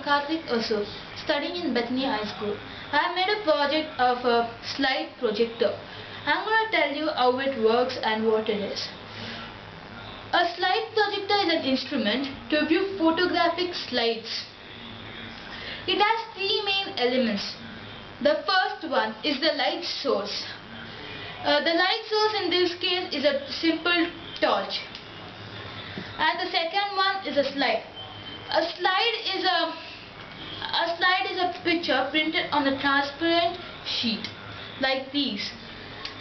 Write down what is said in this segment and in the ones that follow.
am Karthik Asu, studying in Bethany High School. I have made a project of a slide projector. I'm going to tell you how it works and what it is. A slide projector is an instrument to view photographic slides. It has three main elements. The first one is the light source. The light source in this case is a simple torch. And the second one is a slide. A slide is a picture printed on a transparent sheet like these.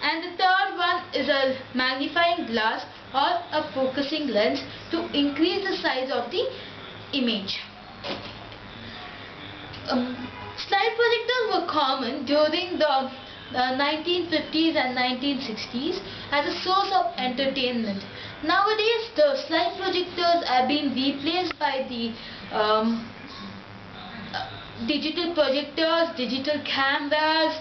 And the third one is a magnifying glass or a focusing lens to increase the size of the image. Slide projectors were common during the 1950s and 1960s as a source of entertainment. Nowadays, the slide projectors have been replaced by the digital projectors, digital cameras,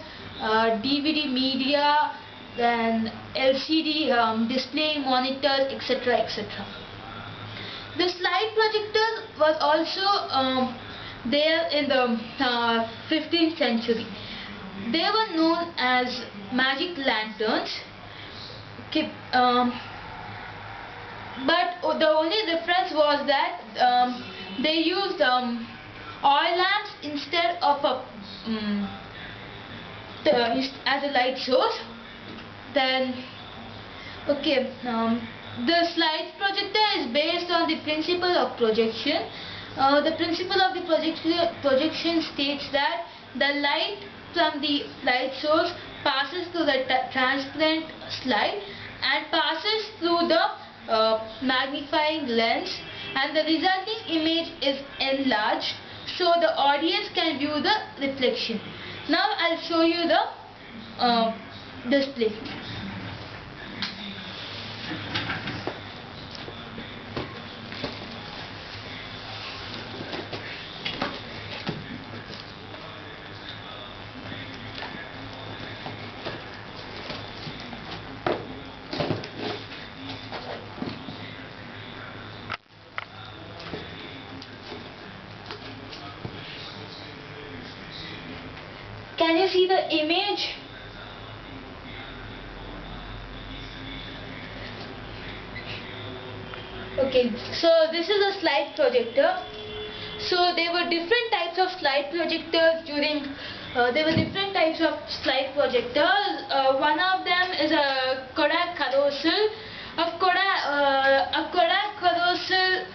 DVD media, then LCD display monitors, etc. etc. The slide projectors was also there in the 15th century. They were known as magic lanterns. Okay, but the only difference was that they used oil lamps instead of as a light source. Then, okay, the slide projector is based on the principle of projection. The principle of the projection states that the light from the light source passes through the transparent slide and passes through the magnifying lens, and the resulting image is enlarged so the audience can view the reflection. Now I'll show you the display. Can you see the image? Okay, so this is a slide projector. So there were different types of slide projectors during. There were different types of slide projectors. One of them is a Kodak carousel. A Kodak carousel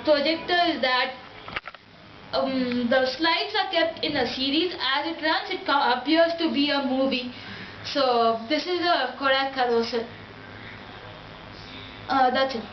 projector is that the slides are kept in a series. As it runs, it appears to be a movie. So this is a Kodak carousel. That's it.